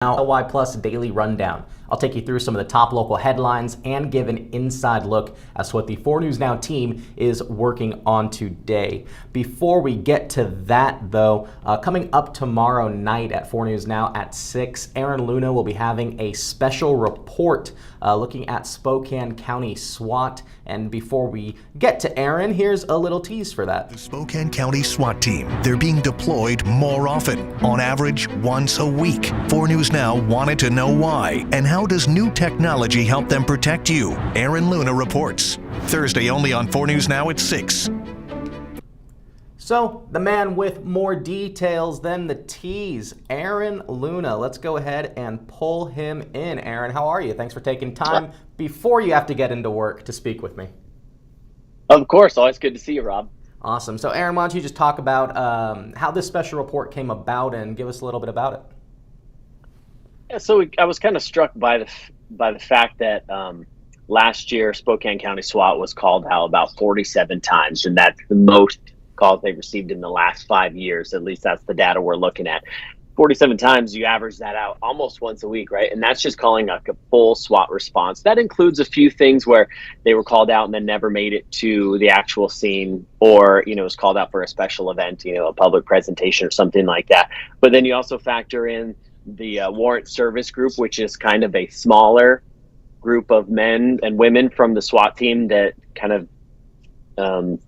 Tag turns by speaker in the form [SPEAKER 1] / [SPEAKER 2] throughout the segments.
[SPEAKER 1] KXLY Plus Daily Rundown. I'll take you through some of the top local headlines and give an inside look as to what the 4 News Now team is working on today. Before we get to that, though, coming up tomorrow night at 4 News Now at 6, Aaron Luna will be having a special report looking at Spokane County SWAT. And before we get to Aaron, here's a little tease for that.
[SPEAKER 2] The Spokane County SWAT team, they're being deployed more often, on average once a week. 4 News Now wanted to know why, and how does new technology help them protect you? Aaron Luna reports. Thursday only on 4 News Now at 6.
[SPEAKER 1] So, the man with more details than the tease, Aaron Luna. Let's go ahead and pull him in. Aaron, how are you? Thanks for taking time before you have to get into work to speak with me.
[SPEAKER 3] Of course. Always good to see you, Rob.
[SPEAKER 1] Awesome. So, Aaron, why don't you just talk about how this special report came about and give us a little bit about it?
[SPEAKER 3] Yeah, so I was kind of struck by the fact that last year Spokane County SWAT was called out about 47 times, and that's the most calls they've received in the last 5 years. At least that's the data we're looking at. 47 times, you average that out almost once a week, right? And that's just calling like a full SWAT response. That includes a few things where they were called out and then never made it to the actual scene, or, was called out for a special event, a public presentation or something like that. But then you also factor in the warrant service group, which is kind of a smaller group of men and women from the SWAT team that kind of,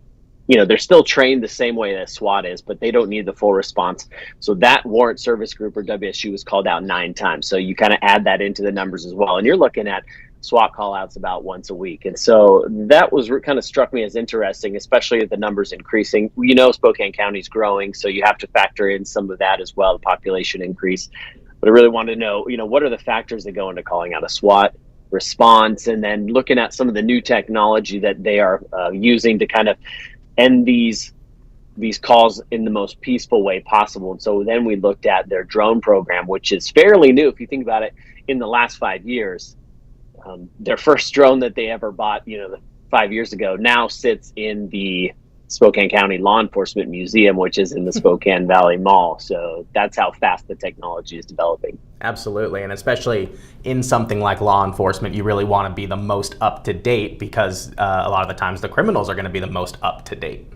[SPEAKER 3] they're still trained the same way that SWAT is, but they don't need the full response. So that warrant service group, or WSU, was called out 9 times. So you kind of add that into the numbers as well. And you're looking at SWAT call outs about once a week. And so that was kind of struck me as interesting, especially the numbers increasing. Spokane County's growing, so you have to factor in some of that as well, the population increase. But I really wanted to know, what are the factors that go into calling out a SWAT response, and then looking at some of the new technology that they are using to kind of end these calls in the most peaceful way possible. And so then we looked at their drone program, which is fairly new. If you think about it, in the last 5 years, their first drone that they ever bought, 5 years ago, now sits in the Spokane County Law Enforcement Museum, which is in the Spokane Valley Mall. So that's how fast the technology is developing.
[SPEAKER 1] Absolutely. And especially in something like law enforcement, you really want to be the most up to date, because a lot of the times the criminals are going to be the most up to date.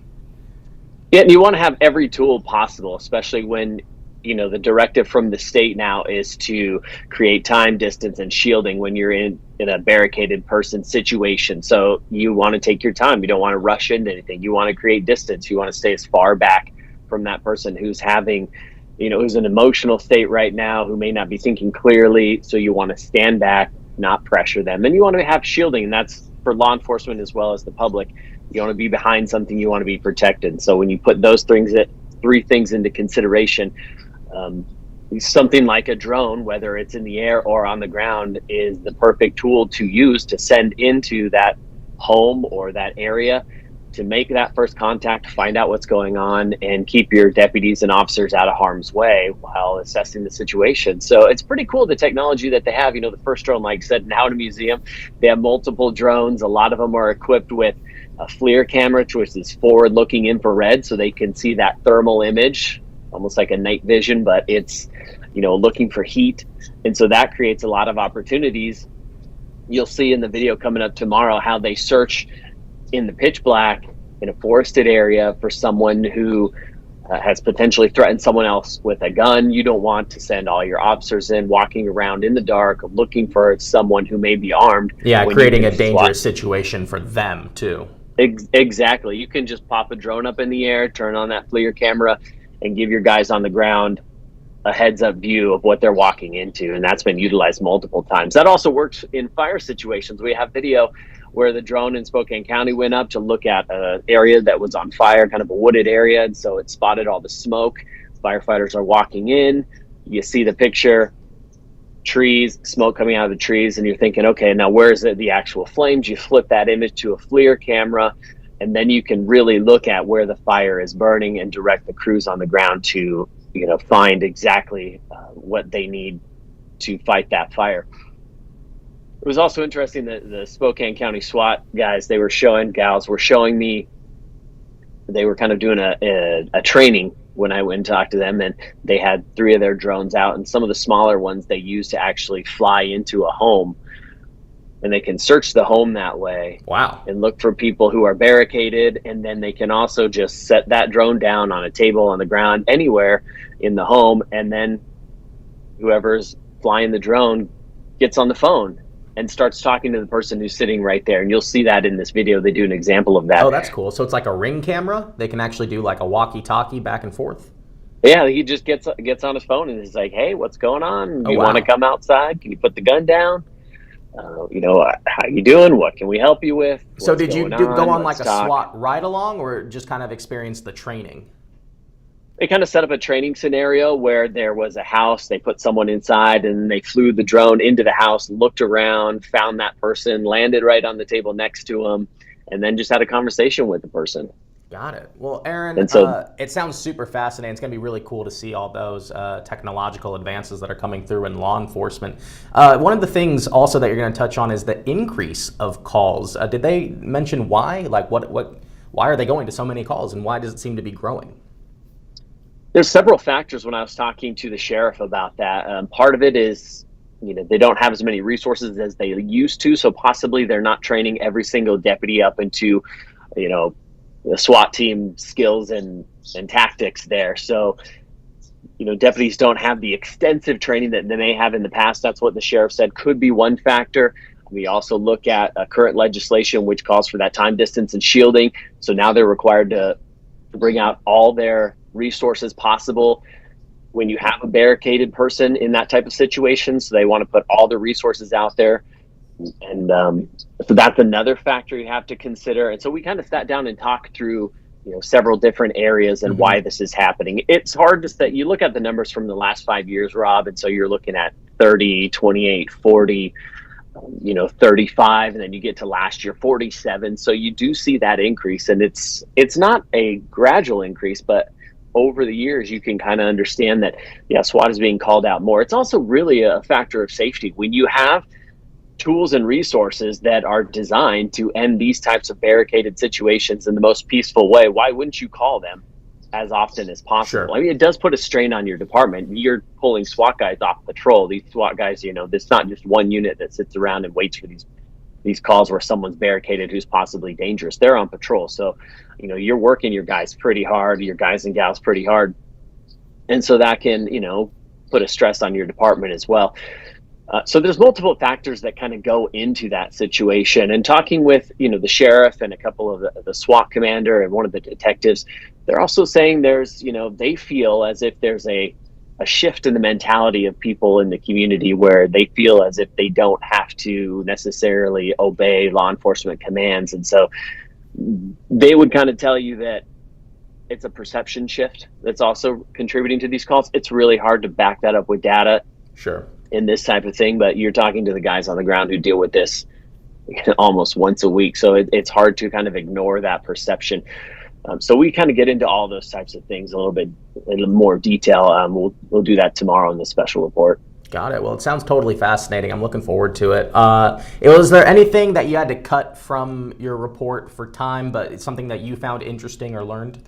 [SPEAKER 3] Yeah, and you want to have every tool possible, especially when the directive from the state now is to create time, distance, and shielding when you're in a barricaded person situation. So you want to take your time. You don't want to rush into anything. You want to create distance. You want to stay as far back from that person who's having, who's in an emotional state right now, who may not be thinking clearly. So you want to stand back, not pressure them. Then you want to have shielding, and that's for law enforcement as well as the public. You want to be behind something. You want to be protected. So when you put those three things into consideration, something like a drone, whether it's in the air or on the ground, is the perfect tool to use to send into that home or that area to make that first contact, find out what's going on, and keep your deputies and officers out of harm's way while assessing the situation. So it's pretty cool, the technology that they have. The first drone, like I said, now in a museum, they have multiple drones. A lot of them are equipped with a FLIR camera, which is forward-looking infrared, so they can see that thermal image, almost like a night vision, but it's, looking for heat. And so that creates a lot of opportunities. You'll see in the video coming up tomorrow how they search in the pitch black in a forested area for someone who has potentially threatened someone else with a gun. You don't want to send all your officers in walking around in the dark looking for someone who may be armed.
[SPEAKER 1] Yeah, creating a dangerous situation for them too.
[SPEAKER 3] Exactly. You can just pop a drone up in the air, turn on that FLIR camera, and give your guys on the ground a heads-up view of what they're walking into, and that's been utilized multiple times. That also works in fire situations. We have video where the drone in Spokane County went up to look at an area that was on fire, kind of a wooded area, and so it spotted all the smoke. Firefighters are walking in. You see the picture, trees, smoke coming out of the trees, and you're thinking, okay, now where is the actual flames? You flip that image to a FLIR camera, and then you can really look at where the fire is burning and direct the crews on the ground to, find exactly what they need to fight that fire. It was also interesting that the Spokane County SWAT guys, gals were showing me, they were kind of doing a training when I went and talked to them, and they had 3 of their drones out, and some of the smaller ones they use to actually fly into a home, and they can search the home that way.
[SPEAKER 1] Wow.
[SPEAKER 3] And look for people who are barricaded, and then they can also just set that drone down on a table, on the ground, anywhere in the home, and then whoever's flying the drone gets on the phone and starts talking to the person who's sitting right there. And you'll see that in this video. They do an example of that.
[SPEAKER 1] Oh, that's cool. So it's like a Ring camera. They can actually do like a walkie-talkie back and forth.
[SPEAKER 3] Yeah, he just gets on his phone and is like, "Hey, what's going on? Do you
[SPEAKER 1] wow.
[SPEAKER 3] want to come outside? Can you put the gun down? How you doing? What can we help you with?"
[SPEAKER 1] So did you go on like
[SPEAKER 3] Let's
[SPEAKER 1] a
[SPEAKER 3] talk.
[SPEAKER 1] SWAT ride-along, or just kind of experience the training?
[SPEAKER 3] They kind of set up a training scenario where there was a house, they put someone inside, and they flew the drone into the house, looked around, found that person, landed right on the table next to them, and then just had a conversation with the person.
[SPEAKER 1] Got it. Well, Aaron,
[SPEAKER 3] And so,
[SPEAKER 1] it sounds super fascinating. It's going to be really cool to see all those technological advances that are coming through in law enforcement. One of the things also that you're going to touch on is the increase of calls. Did they mention why? Like, why are they going to so many calls, and why does it seem to be growing?
[SPEAKER 3] there's several factors when I was talking to the sheriff about that. Part of it is, they don't have as many resources as they used to, so possibly they're not training every single deputy up into, the SWAT team skills and tactics there. So, deputies don't have the extensive training that they may have in the past. That's what the sheriff said could be one factor. We also look at current legislation, which calls for that time, distance, and shielding. So now they're required to bring out all their resources possible when you have a barricaded person in that type of situation. So they want to put all the resources out there. And so that's another factor you have to consider. And so we kind of sat down and talked through, several different areas and why this is happening. It's hard to say. You look at the numbers from the last 5 years, Rob, and so you're looking at 30, 28, 40, 35, and then you get to last year, 47. So you do see that increase, and it's not a gradual increase, but over the years, you can kind of understand that, SWAT is being called out more. It's also really a factor of safety. When you have tools and resources that are designed to end these types of barricaded situations in the most peaceful way, why wouldn't you call them as often as possible?
[SPEAKER 1] Sure.
[SPEAKER 3] I mean, it does put a strain on your department. You're pulling SWAT guys off patrol. These SWAT guys, it's not just one unit that sits around and waits for these calls where someone's barricaded who's possibly dangerous. They're on patrol. So, you're working your guys pretty hard, your guys and gals pretty hard. And so that can, put a stress on your department as well. So there's multiple factors that kind of go into that situation. And talking with, the sheriff and a couple of the SWAT commander and one of the detectives, they're also saying there's, they feel as if there's a shift in the mentality of people in the community where they feel as if they don't have to necessarily obey law enforcement commands. And so they would kind of tell you that it's a perception shift that's also contributing to these calls. It's really hard to back that up with data.
[SPEAKER 1] Sure.
[SPEAKER 3] In this type of thing, but you're talking to the guys on the ground who deal with this almost once a week. So it's hard to kind of ignore that perception. So we kind of get into all those types of things a little more detail. We'll do that tomorrow in the special report.
[SPEAKER 1] Got it. Well, it sounds totally fascinating. I'm looking forward to it. Was there anything that you had to cut from your report for time, but it's something that you found interesting or learned?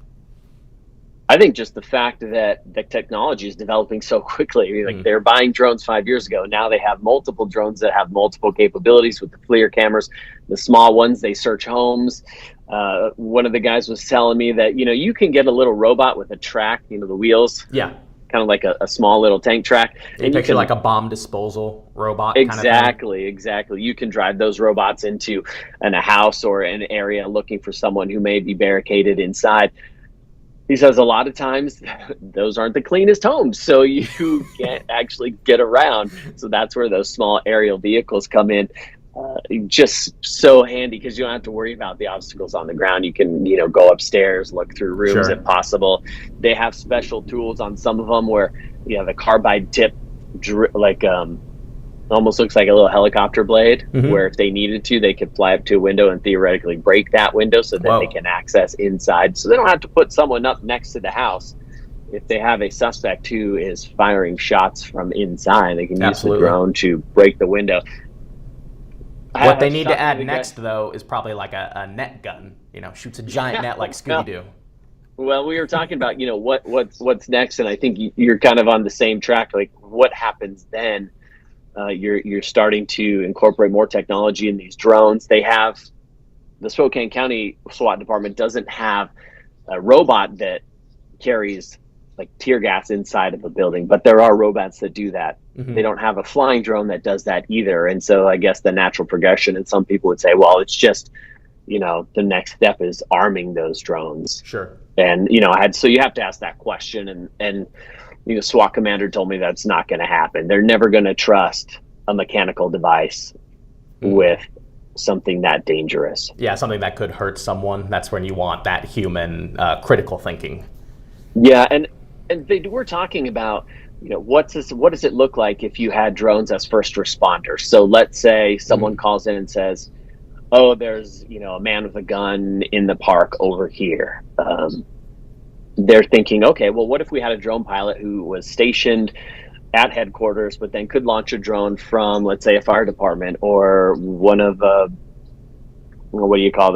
[SPEAKER 3] I think just the fact that the technology is developing so quickly. Like they're buying drones 5 years ago. Now they have multiple drones that have multiple capabilities with the FLIR cameras. The small ones, they search homes. One of the guys was telling me that, you can get a little robot with a track, the wheels.
[SPEAKER 1] Yeah.
[SPEAKER 3] Kind of like a small little tank track.
[SPEAKER 1] And you picture like a bomb disposal robot.
[SPEAKER 3] Exactly. You can drive those robots into a house or an area looking for someone who may be barricaded inside. He says a lot of times those aren't the cleanest homes, so you can't actually get around. So that's where those small aerial vehicles come in. Just so handy because you don't have to worry about the obstacles on the ground. You can, go upstairs, look through rooms if possible. They have special tools on some of them where you have a carbide tip, almost looks like a little helicopter blade, where if they needed to, they could fly up to a window and theoretically break that window so that they can access inside. So they don't have to put someone up next to the house. If they have a suspect who is firing shots from inside, they can use the drone to break the window.
[SPEAKER 1] What they need to add next, though, is probably like a net gun. Shoots a giant net like Scooby-Doo.
[SPEAKER 3] Well, we were talking about, what's next, and I think you're kind of on the same track. Like, what happens then? You're starting to incorporate more technology in these drones. The Spokane County SWAT department doesn't have a robot that carries like tear gas inside of a building, but there are robots that do that.
[SPEAKER 1] Mm-hmm.
[SPEAKER 3] They don't have a flying drone that does that either. And so I guess the natural progression, and some people would say, well, it's just, the next step is arming those drones.
[SPEAKER 1] Sure.
[SPEAKER 3] And, so you have to ask that question, and SWAT commander told me that's not going to happen. They're never going to trust a mechanical device with something that dangerous.
[SPEAKER 1] Yeah, something that could hurt someone. That's when you want that human critical thinking.
[SPEAKER 3] Yeah, and they were talking about, what does it look like if you had drones as first responders? So let's say someone calls in and says, oh, there's, a man with a gun in the park over here. They're thinking, okay, well, what if we had a drone pilot who was stationed at headquarters, but then could launch a drone from, let's say, a fire department or one of, what do you call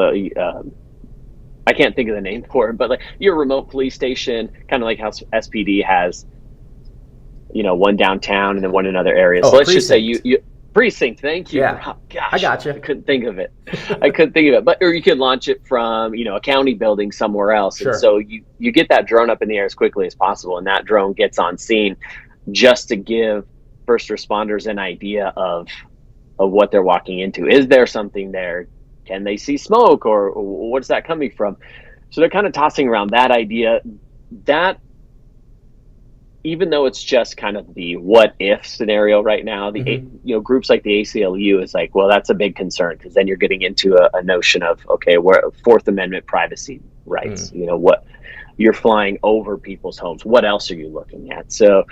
[SPEAKER 3] I can't think of the name for it, but like your remote police station, kind of like how SPD has, one downtown and then one in other areas. So let's just say you precinct. Thank you.
[SPEAKER 1] Yeah.
[SPEAKER 3] Gosh,
[SPEAKER 1] I got you.
[SPEAKER 3] I couldn't think of it. Or you could launch it from, a county building somewhere else.
[SPEAKER 1] Sure.
[SPEAKER 3] And so you get that drone up in the air as quickly as possible. And that drone gets on scene just to give first responders an idea of what they're walking into. Is there something there? Can they see smoke, or what's that coming from? So they're kind of tossing around that idea. That, even though it's just kind of the what if scenario right now, groups like the ACLU is like, well, that's a big concern, because then you're getting into a notion of, okay, where Fourth Amendment privacy rights, what you're flying over people's homes. What else are you looking at? So,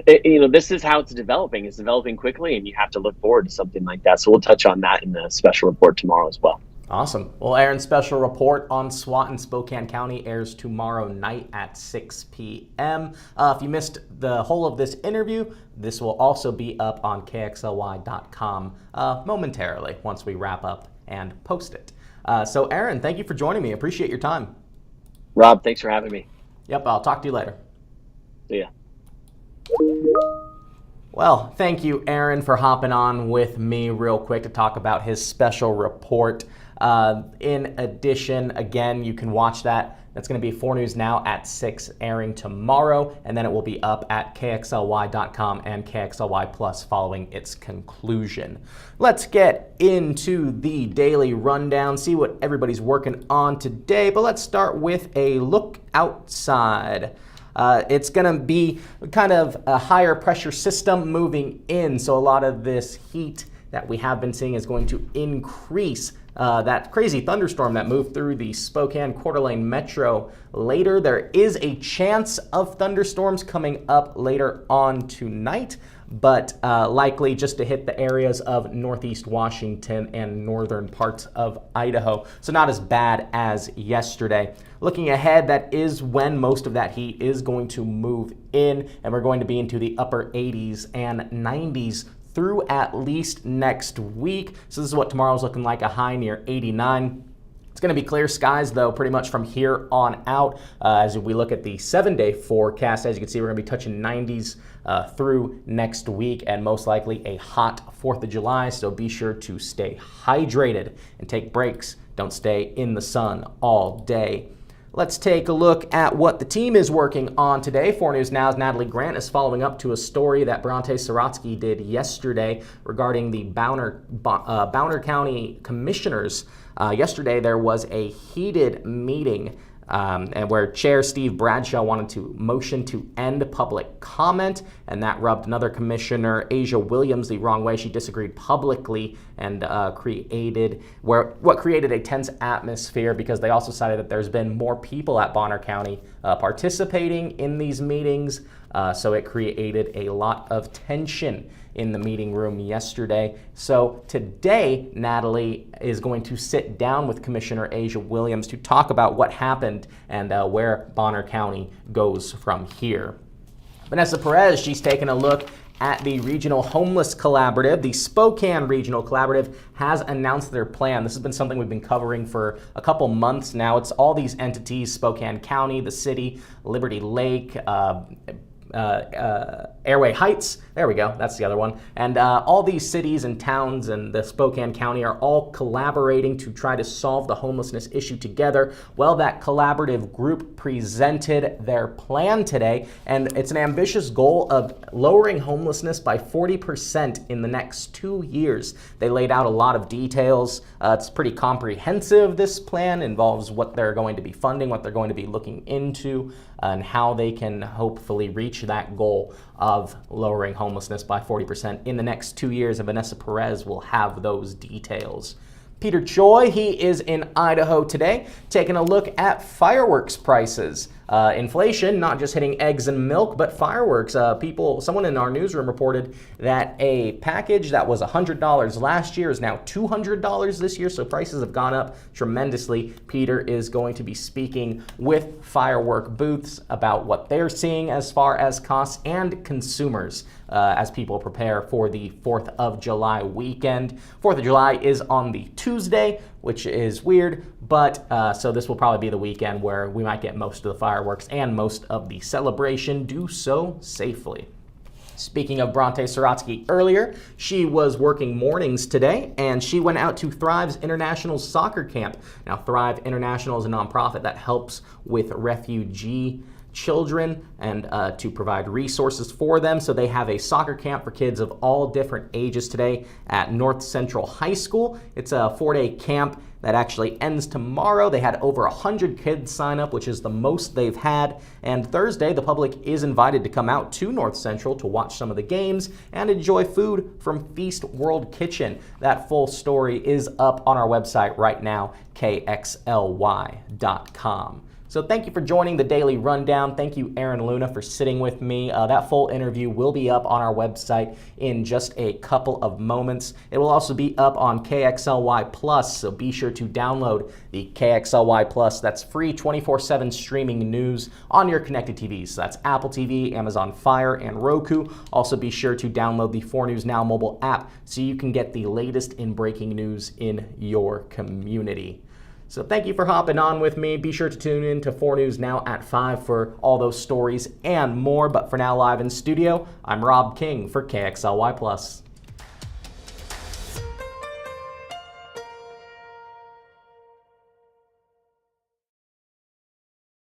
[SPEAKER 3] this is how it's developing. It's developing quickly, and you have to look forward to something like that. So we'll touch on that in the special report tomorrow as well.
[SPEAKER 1] Awesome. Well, Aaron's special report on SWAT in Spokane County airs tomorrow night at 6 p.m. If you missed the whole of this interview, this will also be up on KXLY.com momentarily once we wrap up and post it. So, Aaron, thank you for joining me. Appreciate your time.
[SPEAKER 3] Rob, thanks for having me.
[SPEAKER 1] Yep, I'll talk to you later.
[SPEAKER 3] See ya.
[SPEAKER 1] Well, thank you, Aaron, for hopping on with me real quick to talk about his special report. In addition, again, you can watch that. That's going to be 4 News Now at 6, airing tomorrow, and then it will be up at KXLY.com and KXLY Plus following its conclusion. Let's get into the daily rundown, see what everybody's working on today, but let's start with a look outside. It's going to be kind of a higher pressure system moving in, so a lot of this heat that we have been seeing is going to increase. That crazy thunderstorm that moved through the Spokane Coeur d'Alene metro later. There is a chance of thunderstorms coming up later on tonight, but likely just to hit the areas of northeast Washington and northern parts of Idaho. So not as bad as yesterday. Looking ahead, that is when most of that heat is going to move in, and we're going to be into the upper 80s and 90s through at least next week. So this is what tomorrow's looking like, a high near 89. It's going to be clear skies, though, pretty much from here on out. As we look at the 7-day forecast, as you can see, we're going to be touching 90s through next week, and most likely a hot 4th of July. So be sure to stay hydrated and take breaks. Don't stay in the sun all day. Let's take a look at what the team is working on today. 4 News Now's Natalie Grant is following up to a story that Bronte Sorotsky did yesterday regarding the Bowner County commissioners. Yesterday there was a heated meeting and where Chair Steve Bradshaw wanted to motion to end public comment, and that rubbed another commissioner, Asia Williams, the wrong way. She disagreed publicly and created a tense atmosphere, because they also cited that there's been more people at Bonner County participating in these meetings, so it created a lot of tension in the meeting room yesterday. So today, Natalie is going to sit down with Commissioner Asia Williams to talk about what happened and where Bonner County goes from here. Vanessa Perez, she's taken a look at the Regional Homeless Collaborative. The Spokane Regional Collaborative has announced their plan. This has been something we've been covering for a couple months now. It's all these entities: Spokane County, the city, Liberty Lake, Airway Heights, there we go, that's the other one. And all these cities and towns and the Spokane County are all collaborating to try to solve the homelessness issue together. Well, that collaborative group presented their plan today, and it's an ambitious goal of lowering homelessness by 40% in the next 2 years. They laid out a lot of details. It's pretty comprehensive. This plan involves what they're going to be funding, what they're going to be looking into, and how they can hopefully reach that goal of lowering homelessness by 40% in the next 2 years. And Vanessa Perez will have those details. Peter Choi, he is in Idaho today, taking a look at fireworks prices. Inflation, not just hitting eggs and milk, but fireworks. Someone in our newsroom reported that a package that was $100 last year is now $200 this year, so prices have gone up tremendously. Peter is going to be speaking with firework booths about what they're seeing as far as costs and consumers as people prepare for the 4th of July weekend. 4th of July is on the Tuesday, which is weird, but so this will probably be the weekend where we might get most of the fireworks and most of the celebration. Do so safely. Speaking of Bronte Saratsky earlier, she was working mornings today, and she went out to Thrive's International Soccer Camp. Now, Thrive International is a nonprofit that helps with refugee children and to provide resources for them. So they have a soccer camp for kids of all different ages today at North Central High School. It's a 4-day camp that actually ends tomorrow. They had over 100 kids sign up, which is the most they've had. And Thursday, the public is invited to come out to North Central to watch some of the games and enjoy food from Feast World Kitchen. That full story is up on our website right now, KXLY.com. So thank you for joining the Daily Rundown. Thank you, Aaron Luna, for sitting with me. That full interview will be up on our website in just a couple of moments. It will also be up on KXLY Plus, so be sure to download the KXLY Plus. That's free 24/7 streaming news on your connected TVs. So that's Apple TV, Amazon Fire, and Roku. Also be sure to download the 4 News Now mobile app so you can get the latest in breaking news in your community. So thank you for hopping on with me. Be sure to tune in to 4 News Now at 5 for all those stories and more. But for now, live in studio, I'm Rob King for KXLY Plus.